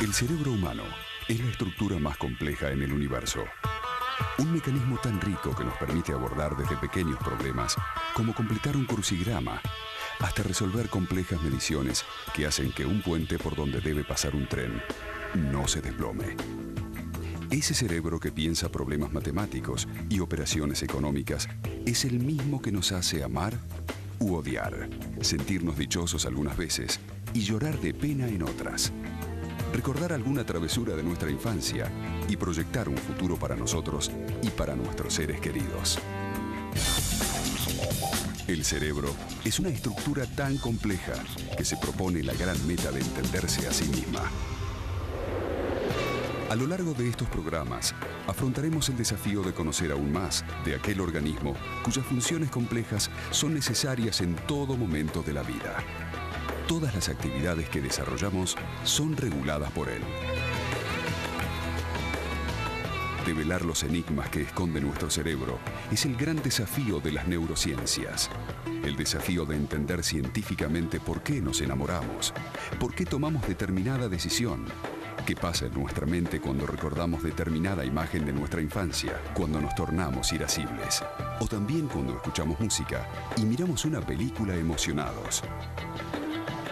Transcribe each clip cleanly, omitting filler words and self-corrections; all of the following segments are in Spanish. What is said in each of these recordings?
El cerebro humano es la estructura más compleja en el universo. Un mecanismo tan rico que nos permite abordar desde pequeños problemas como completar un crucigrama hasta resolver complejas mediciones que hacen que un puente por donde debe pasar un tren no se desplome. Ese cerebro que piensa problemas matemáticos y operaciones económicas es el mismo que nos hace amar u odiar, sentirnos dichosos algunas veces y llorar de pena en otras. Recordar alguna travesura de nuestra infancia y proyectar un futuro para nosotros y para nuestros seres queridos. El cerebro es una estructura tan compleja que se propone la gran meta de entenderse a sí misma. A lo largo de estos programas, afrontaremos el desafío de conocer aún más de aquel organismo cuyas funciones complejas son necesarias en todo momento de la vida. Todas las actividades que desarrollamos son reguladas por él. Develar los enigmas que esconde nuestro cerebro es el gran desafío de las neurociencias. El desafío de entender científicamente por qué nos enamoramos, por qué tomamos determinada decisión, qué pasa en nuestra mente cuando recordamos determinada imagen de nuestra infancia, cuando nos tornamos irascibles, o también cuando escuchamos música y miramos una película emocionados.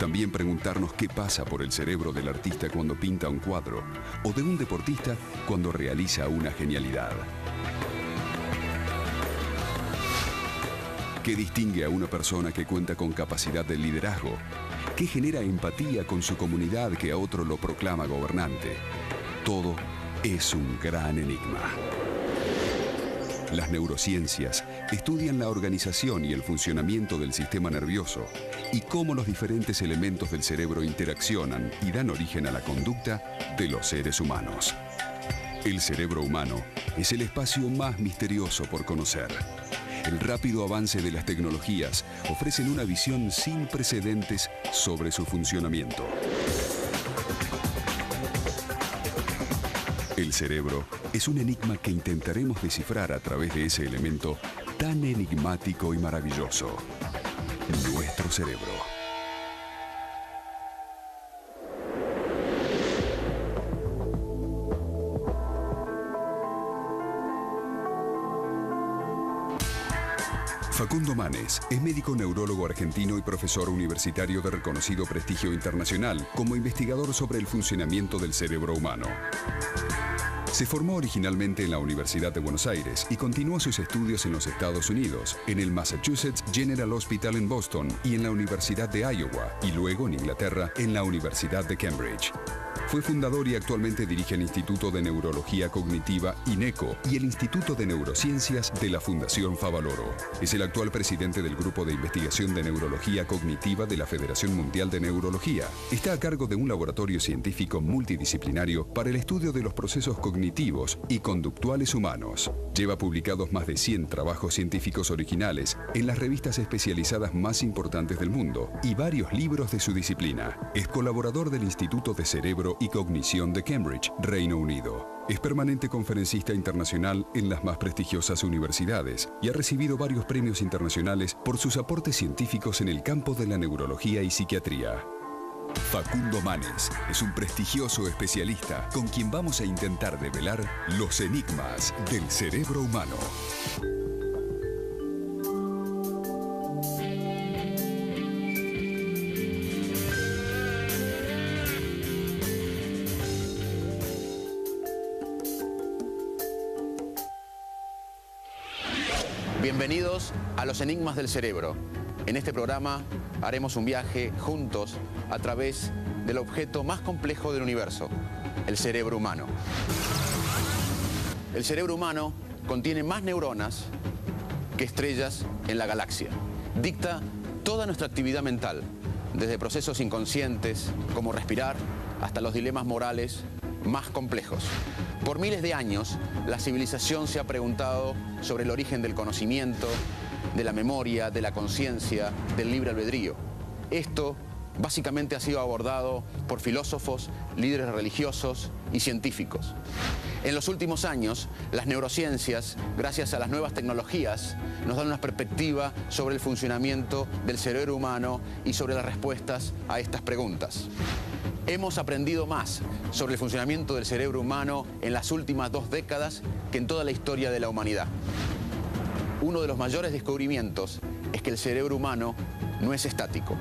También preguntarnos qué pasa por el cerebro del artista cuando pinta un cuadro o de un deportista cuando realiza una genialidad. ¿Qué distingue a una persona que cuenta con capacidad de liderazgo? ¿Qué genera empatía con su comunidad que a otro lo proclama gobernante? Todo es un gran enigma. Las neurociencias estudian la organización y el funcionamiento del sistema nervioso y cómo los diferentes elementos del cerebro interaccionan y dan origen a la conducta de los seres humanos. El cerebro humano es el espacio más misterioso por conocer. El rápido avance de las tecnologías ofrecen una visión sin precedentes sobre su funcionamiento. El cerebro es un enigma que intentaremos descifrar a través de ese elemento tan enigmático y maravilloso, nuestro cerebro. Facundo Manes es médico neurólogo argentino y profesor universitario de reconocido prestigio internacional como investigador sobre el funcionamiento del cerebro humano. Se formó originalmente en la Universidad de Buenos Aires y continuó sus estudios en los Estados Unidos, en el Massachusetts General Hospital en Boston y en la Universidad de Iowa, y luego en Inglaterra, en la Universidad de Cambridge. Fue fundador y actualmente dirige el Instituto de Neurología Cognitiva, INECO, y el Instituto de Neurociencias de la Fundación Favaloro. Es el actual presidente del Grupo de Investigación de Neurología Cognitiva de la Federación Mundial de Neurología. Está a cargo de un laboratorio científico multidisciplinario para el estudio de los procesos cognitivos y conductuales humanos. Lleva publicados más de 100 trabajos científicos originales en las revistas especializadas más importantes del mundo y varios libros de su disciplina. Es colaborador del Instituto de Cerebro y Cognición de Cambridge, Reino Unido. Es permanente conferencista internacional en las más prestigiosas universidades y ha recibido varios premios internacionales por sus aportes científicos en el campo de la neurología y psiquiatría. Facundo Manes es un prestigioso especialista con quien vamos a intentar develar los enigmas del cerebro humano. Bienvenidos a los enigmas del cerebro. En este programa haremos un viaje juntos a través del objeto más complejo del universo, el cerebro humano. El cerebro humano contiene más neuronas que estrellas en la galaxia. Dicta toda nuestra actividad mental, desde procesos inconscientes como respirar hasta los dilemas morales más complejos. Por miles de años, la civilización se ha preguntado sobre el origen del conocimiento, de la memoria, de la conciencia, del libre albedrío. Esto básicamente ha sido abordado por filósofos, líderes religiosos y científicos. En los últimos años, las neurociencias, gracias a las nuevas tecnologías, nos dan una perspectiva sobre el funcionamiento del cerebro humano y sobre las respuestas a estas preguntas. Hemos aprendido más sobre el funcionamiento del cerebro humano en las últimas 2 décadas que en toda la historia de la humanidad. Uno de los mayores descubrimientos es que el cerebro humano no es estático,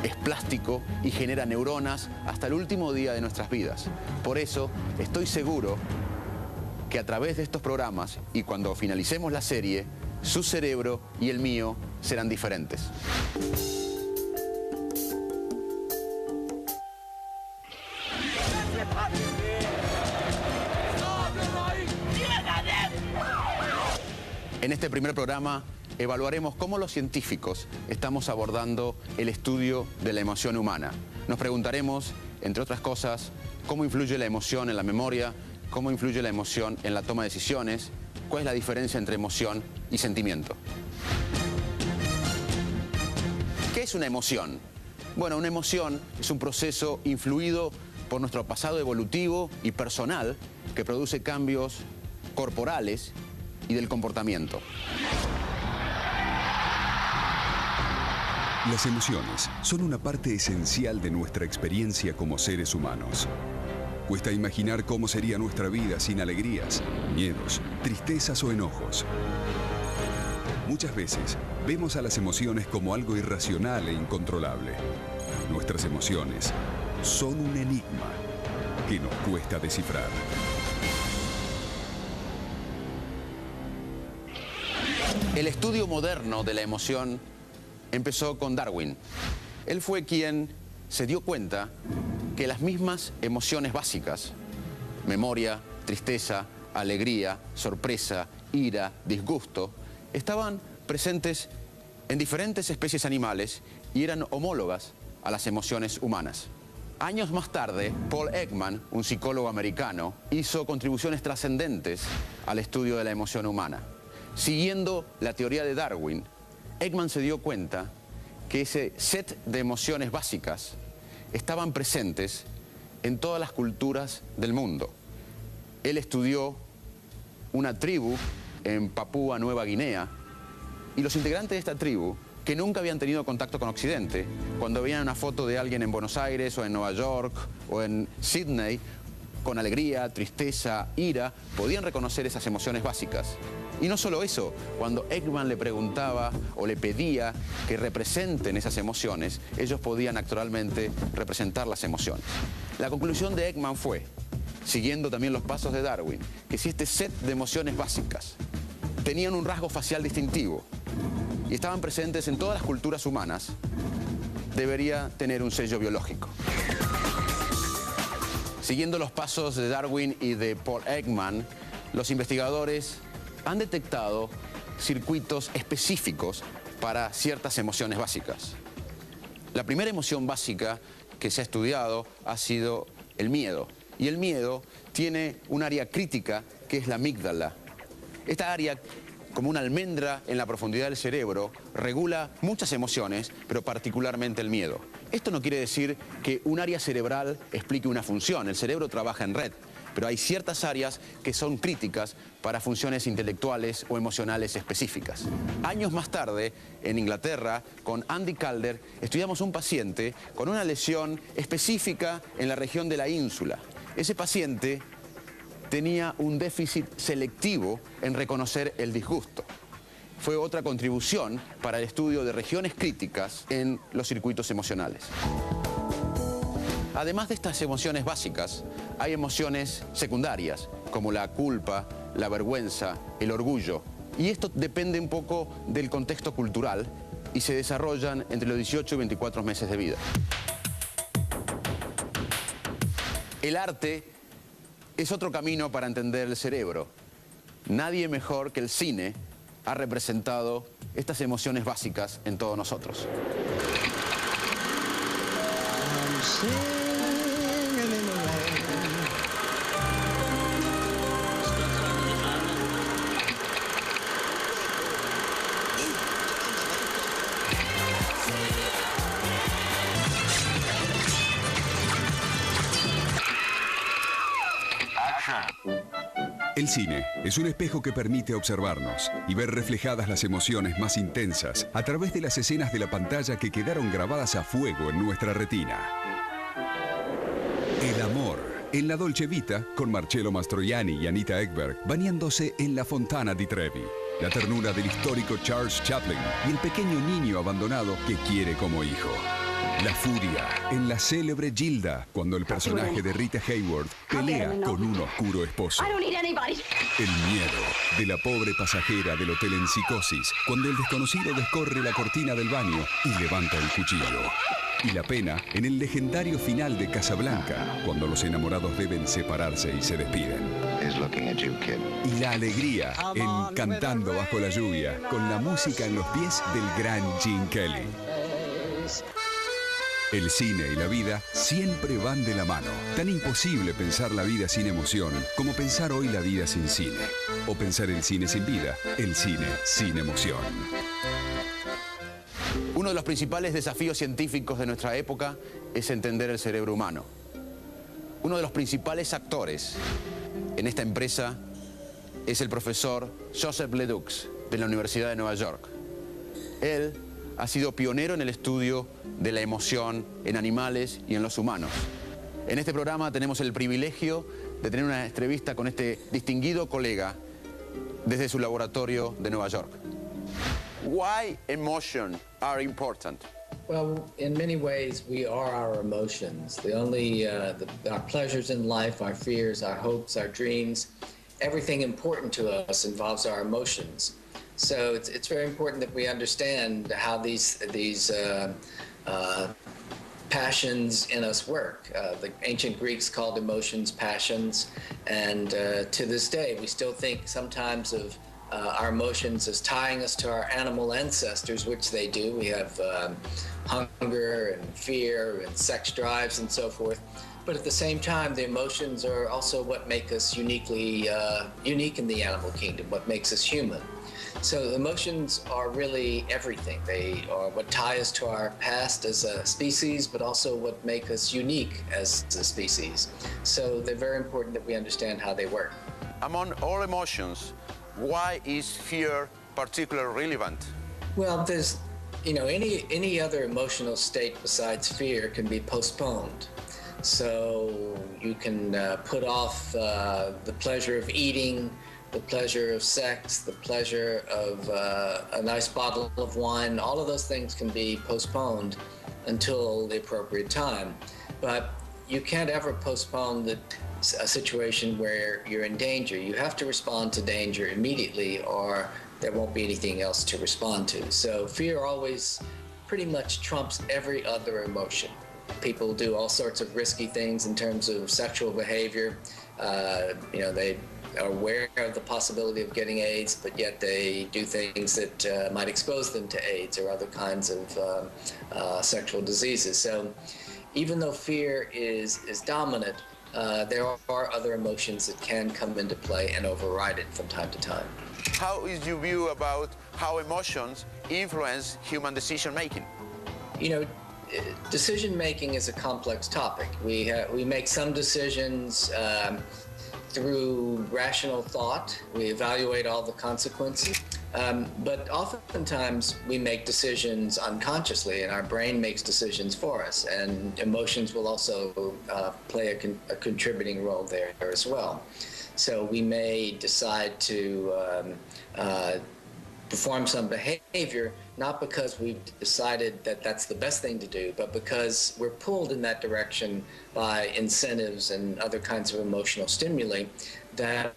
es plástico y genera neuronas hasta el último día de nuestras vidas. Por eso estoy seguro que a través de estos programas y cuando finalicemos la serie, su cerebro y el mío serán diferentes. En este primer programa evaluaremos cómo los científicos estamos abordando el estudio de la emoción humana. Nos preguntaremos, entre otras cosas, cómo influye la emoción en la memoria, cómo influye la emoción en la toma de decisiones, cuál es la diferencia entre emoción y sentimiento. ¿Qué es una emoción? Bueno, una emoción es un proceso influido por nuestro pasado evolutivo y personal que produce cambios corporales y del comportamiento. Las emociones son una parte esencial de nuestra experiencia como seres humanos. Cuesta imaginar cómo sería nuestra vida sin alegrías, miedos, tristezas o enojos. Muchas veces vemos a las emociones como algo irracional e incontrolable. Nuestras emociones son un enigma que nos cuesta descifrar. El estudio moderno de la emoción empezó con Darwin. Él fue quien se dio cuenta que las mismas emociones básicas, memoria, tristeza, alegría, sorpresa, ira, disgusto, estaban presentes en diferentes especies animales y eran homólogas a las emociones humanas. Años más tarde, Paul Ekman, un psicólogo americano, hizo contribuciones trascendentes al estudio de la emoción humana. Siguiendo la teoría de Darwin, Ekman se dio cuenta que ese set de emociones básicas estaban presentes en todas las culturas del mundo. Él estudió una tribu en Papúa Nueva Guinea y los integrantes de esta tribu, que nunca habían tenido contacto con Occidente, cuando veían una foto de alguien en Buenos Aires o en Nueva York o en Sydney, con alegría, tristeza, ira, podían reconocer esas emociones básicas. Y no solo eso, cuando Ekman le preguntaba o le pedía que representen esas emociones, ellos podían naturalmente representar las emociones. La conclusión de Ekman fue, siguiendo también los pasos de Darwin, que si este set de emociones básicas tenían un rasgo facial distintivo y estaban presentes en todas las culturas humanas, debería tener un sello biológico. Siguiendo los pasos de Darwin y de Paul Ekman, los investigadores han detectado circuitos específicos para ciertas emociones básicas. La primera emoción básica que se ha estudiado ha sido el miedo. Y el miedo tiene un área crítica que es la amígdala. Esta área, como una almendra en la profundidad del cerebro, regula muchas emociones, pero particularmente el miedo. Esto no quiere decir que un área cerebral explique una función. El cerebro trabaja en red. Pero hay ciertas áreas que son críticas para funciones intelectuales o emocionales específicas. Años más tarde, en Inglaterra, con Andy Calder, estudiamos un paciente con una lesión específica en la región de la ínsula. Ese paciente tenía un déficit selectivo en reconocer el disgusto. Fue otra contribución para el estudio de regiones críticas en los circuitos emocionales. Además de estas emociones básicas, hay emociones secundarias, como la culpa, la vergüenza, el orgullo. Y esto depende un poco del contexto cultural y se desarrollan entre los 18 y 24 meses de vida. El arte es otro camino para entender el cerebro. Nadie mejor que el cine ha representado estas emociones básicas en todos nosotros. El cine es un espejo que permite observarnos y ver reflejadas las emociones más intensas a través de las escenas de la pantalla que quedaron grabadas a fuego en nuestra retina. En la Dolce Vita, con Marcello Mastroianni y Anita Ekberg, bañándose en la Fontana di Trevi. La ternura del histórico Charles Chaplin y el pequeño niño abandonado que quiere como hijo. La furia en la célebre Gilda, cuando el personaje de Rita Hayworth pelea con un oscuro esposo. El miedo de la pobre pasajera del hotel en psicosis, cuando el desconocido descorre la cortina del baño y levanta el cuchillo. Y la pena en el legendario final de Casablanca, cuando los enamorados deben separarse y se despiden. Y la alegría en Cantando bajo la lluvia, con la música en los pies del gran Gene Kelly. El cine y la vida siempre van de la mano. Tan imposible pensar la vida sin emoción como pensar hoy la vida sin cine. O pensar el cine sin vida, el cine sin emoción. Uno de los principales desafíos científicos de nuestra época es entender el cerebro humano. Uno de los principales actores en esta empresa es el profesor Joseph Ledoux de la Universidad de Nueva York. Él ha sido pionero en el estudio de la emoción en animales y en los humanos. En este programa tenemos el privilegio de tener una entrevista con este distinguido colega desde su laboratorio de Nueva York. Why emotions are important? Well, in many ways, we are our emotions. Our pleasures in life, our fears, our hopes, our dreams, everything important to us involves our emotions. So it's very important that we understand how these passions in us work. The ancient Greeks called emotions passions, and to this day, we still think sometimes of our emotions as tying us to our animal ancestors, which they do. We have hunger and fear and sex drives and so forth. But at the same time, the emotions are also what make us unique in the animal kingdom, what makes us human. So emotions are really everything. They are what tie us to our past as a species, but also what make us unique as a species. So they're very important that we understand how they work. Among all emotions, why is fear particularly relevant? Well, there's, any other emotional state besides fear can be postponed. So you can put off the pleasure of eating, the pleasure of sex, the pleasure of a nice bottle of wine. All of those things can be postponed until the appropriate time. But you can't ever postpone a situation where you're in danger. You have to respond to danger immediately, or there won't be anything else to respond to. So fear always pretty much trumps every other emotion. People do all sorts of risky things in terms of sexual behavior. They are aware of the possibility of getting AIDS, but yet they do things that might expose them to AIDS or other kinds of sexual diseases. So even though fear is dominant, there are other emotions that can come into play and override it from time to time. How is your view about how emotions influence human decision-making? Decision-making is a complex topic. We make some decisions through rational thought. We evaluate all the consequences. But oftentimes we make decisions unconsciously, and our brain makes decisions for us. And emotions will also play a contributing role there as well. So we may decide to perform some behavior, not because we've decided that that's the best thing to do, but because we're pulled in that direction by incentives and other kinds of emotional stimuli that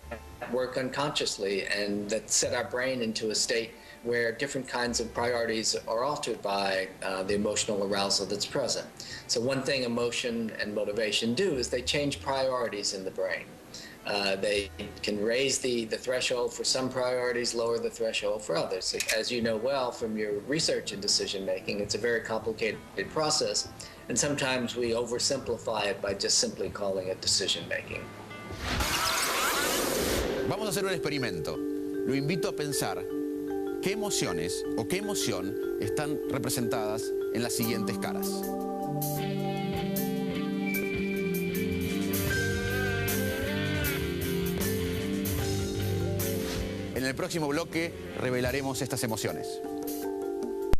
work unconsciously and that set our brain into a state where different kinds of priorities are altered by the emotional arousal that's present. So one thing emotion and motivation do is they change priorities in the brain. They can raise the threshold for some priorities, lower the threshold for others. As you know well from your research in decision making, it's a very complicated process, and sometimes we oversimplify it by just simply calling it decision making. Vamos a hacer un experimento. Lo invito a pensar qué emociones o qué emoción están representadas en las siguientes caras. En el próximo bloque revelaremos estas emociones.